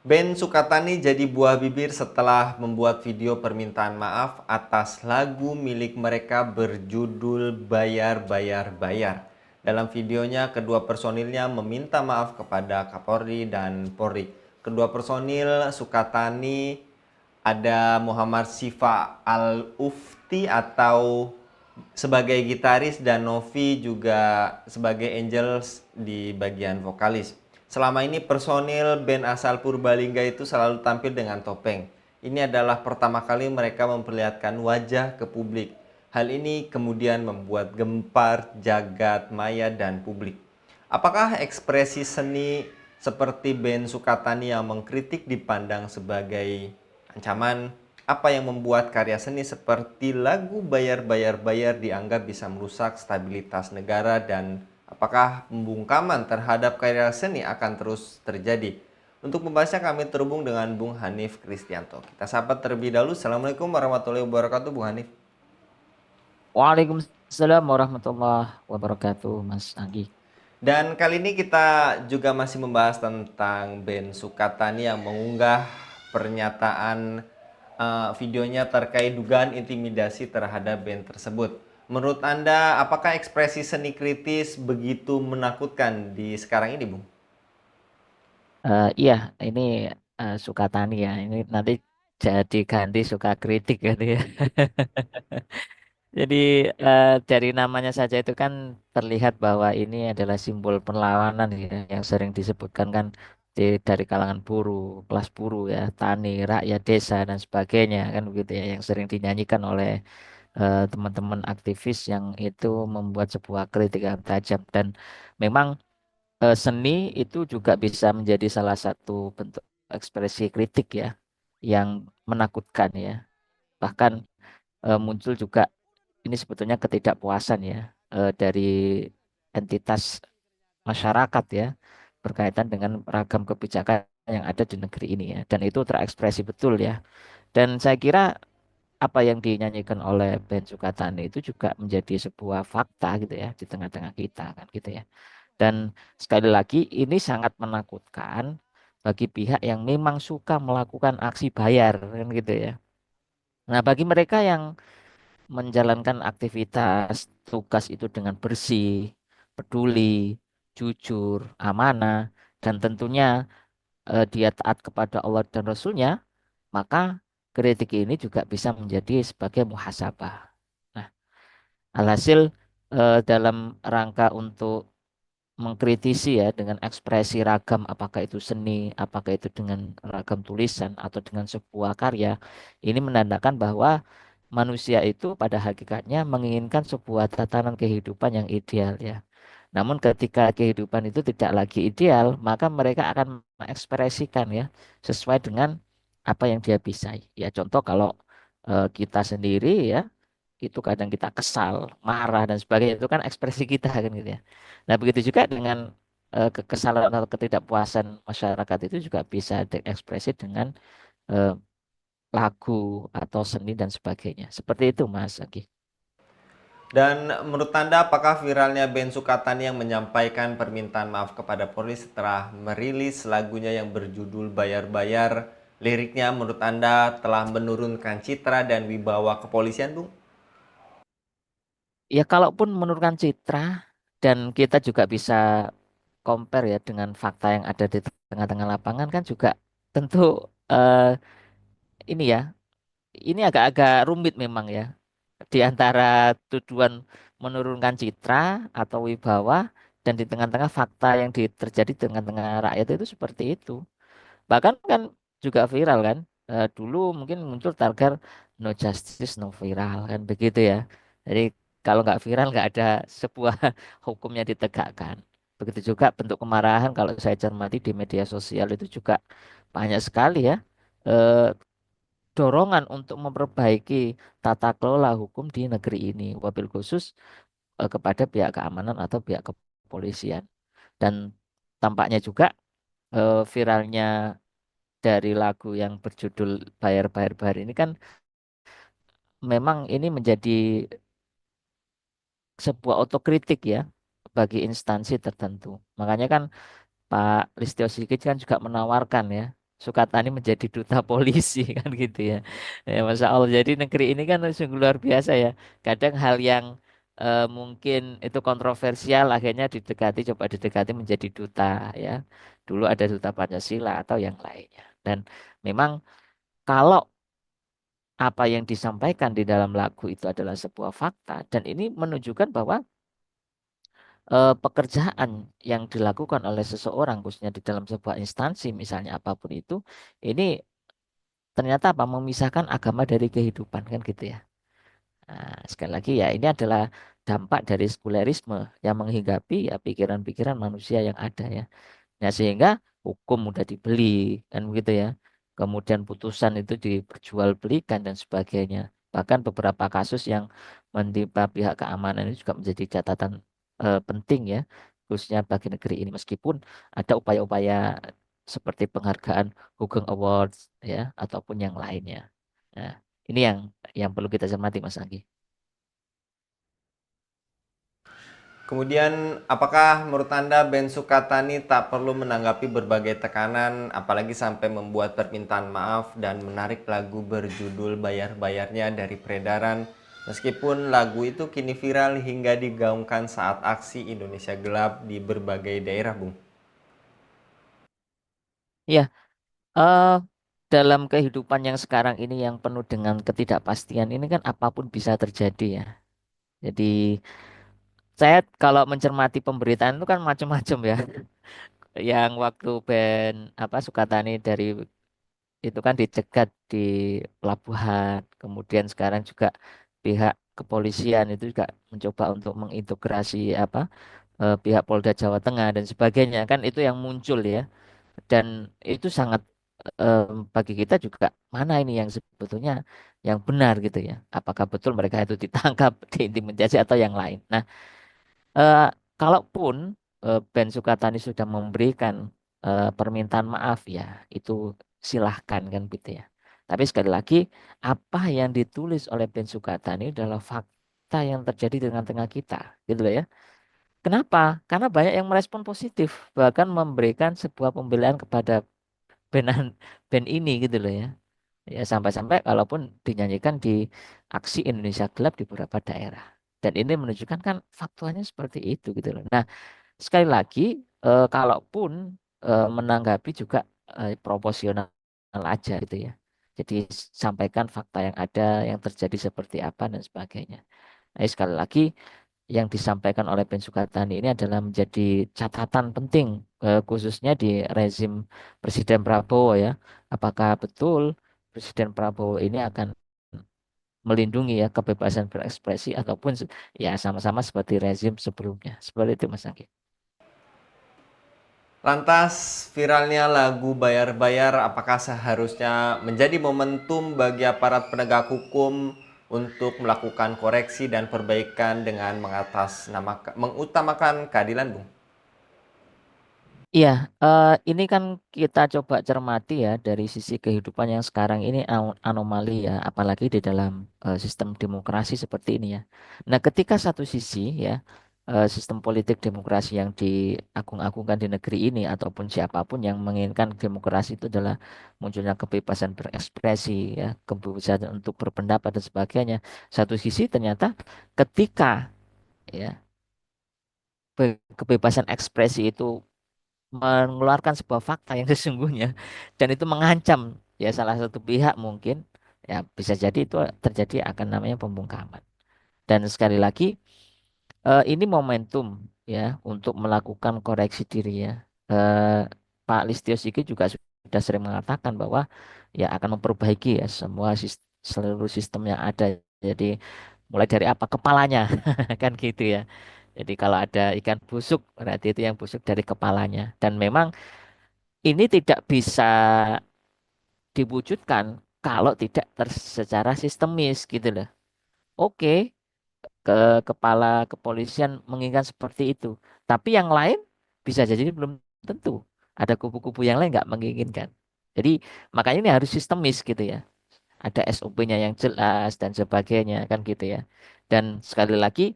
Ben Sukatani jadi buah bibir setelah membuat video permintaan maaf atas lagu milik mereka berjudul Bayar Bayar Bayar. Dalam videonya, kedua personilnya meminta maaf kepada Kapolri dan Polri. Kedua personil Sukatani ada Muhammad Sifa Al-Ufti atau sebagai gitaris dan Novi juga sebagai Angels di bagian vokalis. Selama ini personil band asal Purbalingga itu selalu tampil dengan topeng. Ini adalah pertama kali mereka memperlihatkan wajah ke publik. Hal ini kemudian membuat gempar jagat maya dan publik. Apakah ekspresi seni seperti band Sukatani yang mengkritik dipandang sebagai ancaman? Apa yang membuat karya seni seperti lagu Bayar Bayar Bayar dianggap bisa merusak stabilitas negara, dan apakah pembungkaman terhadap karya seni akan terus terjadi? Untuk membahasnya kami terhubung dengan Bung Hanif Kristianto. Kita sapa terlebih dahulu. Assalamualaikum warahmatullahi wabarakatuh, Bung Hanif. Waalaikumsalam warahmatullahi wabarakatuh, Mas Anggi. Dan kali ini kita juga masih membahas tentang Ben Sukatani yang mengunggah pernyataan videonya terkait dugaan intimidasi terhadap band tersebut. Menurut Anda, apakah ekspresi seni kritis begitu menakutkan di sekarang ini, Bung? Iya, ini suka tani ya. Ini nanti jadi ganti suka kritik gitu ya. Jadi dari namanya saja itu kan terlihat bahwa ini adalah simbol perlawanan ya, yang sering disebutkan kan dari kalangan buruh, kelas buruh ya, tani, rakyat desa dan sebagainya kan begitu ya, yang sering dinyanyikan oleh teman-teman aktivis yang itu membuat sebuah kritik yang tajam. Dan memang seni itu juga bisa menjadi salah satu bentuk ekspresi kritik ya, yang menakutkan ya. Bahkan muncul juga ini sebetulnya ketidakpuasan ya, dari entitas masyarakat ya, berkaitan dengan ragam kebijakan yang ada di negeri ini ya. Dan itu terekspresi betul ya. Dan saya kira apa yang dinyanyikan oleh Ben Sukatani itu juga menjadi sebuah fakta gitu ya di tengah-tengah kita kan gitu ya. Dan sekali lagi ini sangat menakutkan bagi pihak yang memang suka melakukan aksi bayar kan gitu ya. Nah, bagi mereka yang menjalankan aktivitas tugas itu dengan bersih, peduli, jujur, amanah, dan tentunya dia taat kepada Allah dan Rasulnya, maka kritik ini juga bisa menjadi sebagai muhasabah. Nah, alhasil dalam rangka untuk mengkritisi ya dengan ekspresi ragam, apakah itu seni, apakah itu dengan ragam tulisan atau dengan sebuah karya, ini menandakan bahwa manusia itu pada hakikatnya menginginkan sebuah tatanan kehidupan yang ideal ya. Namun ketika kehidupan itu tidak lagi ideal, maka mereka akan mengekspresikan ya sesuai dengan apa yang dia bisa. Ya contoh kalau kita sendiri ya itu kadang kita kesal, marah dan sebagainya itu kan ekspresi kita kan gitu ya. Nah, begitu juga dengan kekesalan atau ketidakpuasan masyarakat itu juga bisa diekspresi dengan eh, lagu atau seni dan sebagainya. Seperti itu, Mas Aki. Dan menurut Anda, apakah viralnya Ben Sukatani yang menyampaikan permintaan maaf kepada Polri setelah merilis lagunya yang berjudul Bayar Bayar, liriknya menurut Anda telah menurunkan citra dan wibawa kepolisian, Bung? Ya, kalaupun menurunkan citra dan kita juga bisa compare ya dengan fakta yang ada di tengah-tengah lapangan kan juga tentu eh, ini ya, ini agak-agak rumit memang ya di antara tujuan menurunkan citra atau wibawa dan di tengah-tengah fakta yang terjadi di tengah-tengah rakyat itu seperti itu. Bahkan kan juga viral kan. Dulu mungkin muncul tagar no justice no viral kan begitu ya. Jadi kalau nggak viral nggak ada sebuah hukumnya ditegakkan. Begitu juga bentuk kemarahan kalau saya cermati di media sosial itu juga banyak sekali ya. eh, Dorongan untuk memperbaiki tata kelola hukum di negeri ini, wabil khusus kepada pihak keamanan atau pihak kepolisian. Dan tampaknya juga viralnya dari lagu yang berjudul Bayar Bayar Bayar ini kan memang ini menjadi sebuah otokritik ya bagi instansi tertentu. Makanya kan Pak Listio Sigit kan juga menawarkan ya. Sukatani menjadi duta polisi kan gitu ya. Ya, Masya Allah. Jadi negeri ini kan sungguh luar biasa ya. Kadang hal yang mungkin itu kontroversial akhirnya coba didekati menjadi duta ya. Dulu ada duta Pancasila atau yang lainnya. Dan memang kalau apa yang disampaikan di dalam lagu itu adalah sebuah fakta dan ini menunjukkan bahwa pekerjaan yang dilakukan oleh seseorang khususnya di dalam sebuah instansi misalnya apapun itu ini ternyata apa memisahkan agama dari kehidupan kan gitu ya. Nah, sekali lagi ya ini adalah dampak dari sekulerisme yang menghinggapi ya pikiran-pikiran manusia yang ada ya. Nah, sehingga hukum mudah dibeli kan begitu ya. Kemudian putusan itu diperjualbelikan dan sebagainya. Bahkan beberapa kasus yang menimpa pihak keamanan ini juga menjadi catatan penting ya, khususnya bagi negeri ini meskipun ada upaya-upaya seperti penghargaan Hugeng Awards ya ataupun yang lainnya. Nah, ini yang perlu kita cermati Mas Anggi. Kemudian, apakah menurut Anda band Sukatani tak perlu menanggapi berbagai tekanan, apalagi sampai membuat permintaan maaf dan menarik lagu berjudul Bayar-Bayarnya dari peredaran, meskipun lagu itu kini viral hingga digaungkan saat aksi Indonesia Gelap di berbagai daerah, Bung? Ya, eh dalam kehidupan yang sekarang ini yang penuh dengan ketidakpastian ini kan apapun bisa terjadi ya. Jadi saya kalau mencermati pemberitaan itu kan macam-macam ya. Yang waktu band apa Sukatani dari itu kan dicegat di pelabuhan. Kemudian sekarang juga pihak kepolisian itu juga mencoba untuk mengintegrasi apa pihak Polda Jawa Tengah dan sebagainya kan itu yang muncul ya. Dan itu sangat bagi kita juga mana ini yang sebetulnya yang benar gitu ya. Apakah betul mereka itu ditangkap, diintimidasi atau yang lain. Nah, eh, kalaupun Ben Sukatani sudah memberikan permintaan maaf ya, itu silahkan kan gitu ya. Tapi sekali lagi, apa yang ditulis oleh Ben Sukatani adalah fakta yang terjadi di tengah-tengah kita, gitu loh ya. Kenapa? Karena banyak yang merespon positif, bahkan memberikan sebuah pembelaan kepada band band ini gitu loh ya. Ya sampai-sampai kalaupun dinyanyikan di aksi Indonesia Gelap di beberapa daerah. Dan ini menunjukkan kan faktualnya seperti itu gitu loh. Nah, sekali lagi kalaupun menanggapi juga proporsional aja gitu ya. Jadi sampaikan fakta yang ada, yang terjadi seperti apa dan sebagainya. Nah, sekali lagi yang disampaikan oleh Ben Sukatani ini adalah menjadi catatan penting khususnya di rezim Presiden Prabowo ya. Apakah betul Presiden Prabowo ini akan melindungi ya kebebasan berekspresi ataupun ya sama-sama seperti rezim sebelumnya. Seperti itu Mas Anggi. Lantas, viralnya lagu Bayar-Bayar apakah seharusnya menjadi momentum bagi aparat penegak hukum untuk melakukan koreksi dan perbaikan dengan mengutamakan keadilan, Bung? Iya, ini kan kita coba cermati ya dari sisi kehidupan yang sekarang ini anomali ya, apalagi di dalam sistem demokrasi seperti ini ya. Nah, ketika satu sisi ya sistem politik demokrasi yang diagung-agungkan di negeri ini ataupun siapapun yang menginginkan demokrasi itu adalah munculnya kebebasan berekspresi ya, kebebasan untuk berpendapat dan sebagainya. Satu sisi ternyata ketika ya kebebasan ekspresi itu mengeluarkan sebuah fakta yang sesungguhnya dan itu mengancam ya salah satu pihak mungkin ya bisa jadi itu terjadi akan namanya pembungkaman. Dan sekali lagi ini momentum ya untuk melakukan koreksi diri ya. Eh, Pak Listio Sigit juga sudah sering mengatakan bahwa ya akan memperbaiki ya semua seluruh sistem yang ada. Jadi mulai dari apa kepalanya kan gitu ya. Jadi kalau ada ikan busuk berarti itu yang busuk dari kepalanya. Dan memang ini tidak bisa diwujudkan kalau tidak secara sistemis gitu loh. Oke, ke kepala kepolisian menginginkan seperti itu. Tapi yang lain bisa jadi belum tentu. Ada kubu-kubu yang lain nggak menginginkan. Jadi makanya ini harus sistemis gitu ya. Ada SOP-nya yang jelas dan sebagainya kan gitu ya. Dan sekali lagi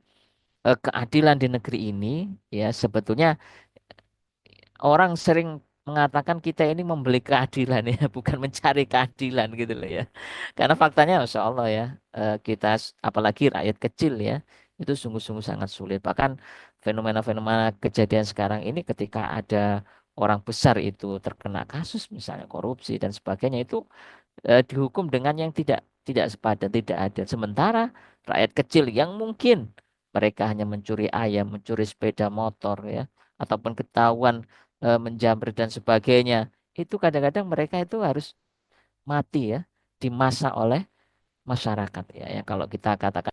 keadilan di negeri ini ya sebetulnya orang sering mengatakan kita ini membeli keadilan ya, bukan mencari keadilan gitu loh ya. Karena faktanya Masya Allah ya, kita apalagi rakyat kecil ya, itu sungguh-sungguh sangat sulit. Bahkan fenomena-fenomena kejadian sekarang ini ketika ada orang besar itu terkena kasus misalnya korupsi dan sebagainya itu dihukum dengan yang tidak tidak sepadan, tidak adil. Sementara rakyat kecil yang mungkin mereka hanya mencuri ayam, mencuri sepeda motor ya, ataupun ketahuan menjamret dan sebagainya, itu kadang-kadang mereka itu harus mati ya, dimasa oleh masyarakat ya. Yang kalau kita katakan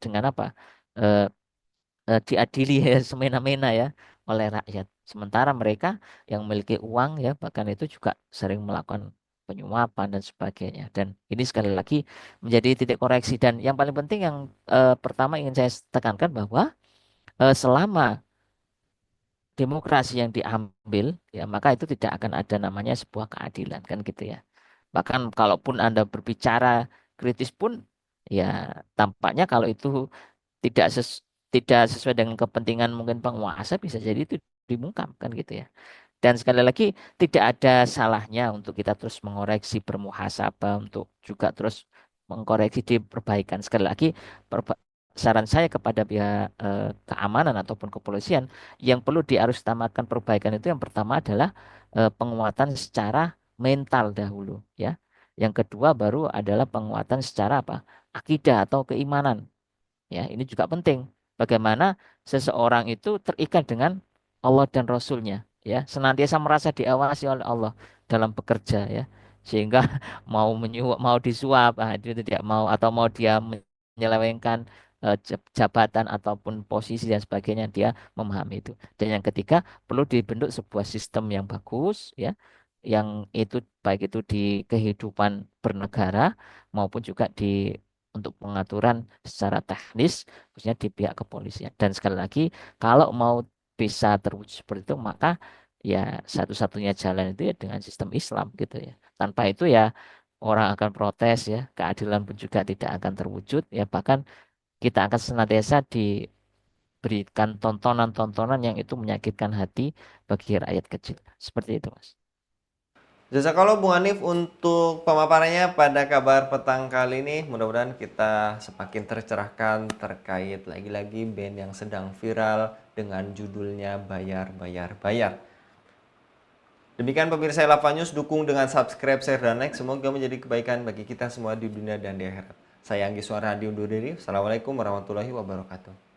dengan apa? Eh, Diadili ya semena-mena ya oleh rakyat. Sementara mereka yang memiliki uang ya bahkan itu juga sering melakukan penyuapan dan sebagainya. Dan ini sekali lagi menjadi titik koreksi dan yang paling penting yang pertama ingin saya tekankan bahwa selama demokrasi yang diambil ya maka itu tidak akan ada namanya sebuah keadilan kan gitu ya. Bahkan kalaupun Anda berbicara kritis pun ya tampaknya kalau itu tidak tidak sesuai dengan kepentingan mungkin penguasa bisa jadi itu dibungkam kan gitu ya. Dan sekali lagi tidak ada salahnya untuk kita terus mengoreksi bermuhasabah untuk juga terus mengkoreksi di perbaikan. Sekali lagi saran saya kepada pihak keamanan ataupun kepolisian yang perlu diharusutamakan perbaikan itu yang pertama adalah penguatan secara mental dahulu ya. Yang kedua baru adalah penguatan secara apa? Akidah atau keimanan. Ya, ini juga penting. Bagaimana seseorang itu terikat dengan Allah dan Rasulnya, ya, senantiasa merasa diawasi oleh Allah dalam bekerja, ya, sehingga mau menyuap, mau disuap, dia tidak mau atau mau dia menyelewengkan jabatan ataupun posisi dan sebagainya, dia memahami itu. Dan yang ketiga, perlu dibentuk sebuah sistem yang bagus, ya, yang itu baik itu di kehidupan bernegara maupun juga di untuk pengaturan secara teknis, khususnya di pihak kepolisian. Dan sekali lagi, kalau mau bisa terwujud seperti itu, maka ya satu-satunya jalan itu ya dengan sistem Islam gitu ya. Tanpa itu ya orang akan protes ya, keadilan pun juga tidak akan terwujud ya. Bahkan kita akan senantiasa diberikan tontonan-tontonan yang itu menyakitkan hati bagi rakyat kecil. Seperti itu, Mas. Jazakallah Bung Hanif untuk pemaparannya pada kabar petang kali ini. Mudah-mudahan kita semakin tercerahkan terkait lagi-lagi band yang sedang viral dengan judulnya Bayar, Bayar, Bayar. Demikian pemirsa Elava News, dukung dengan subscribe, share, dan like. Semoga menjadi kebaikan bagi kita semua di dunia dan di akhirat. Saya Anggi Suara Hadi undur diri. Assalamualaikum warahmatullahi wabarakatuh.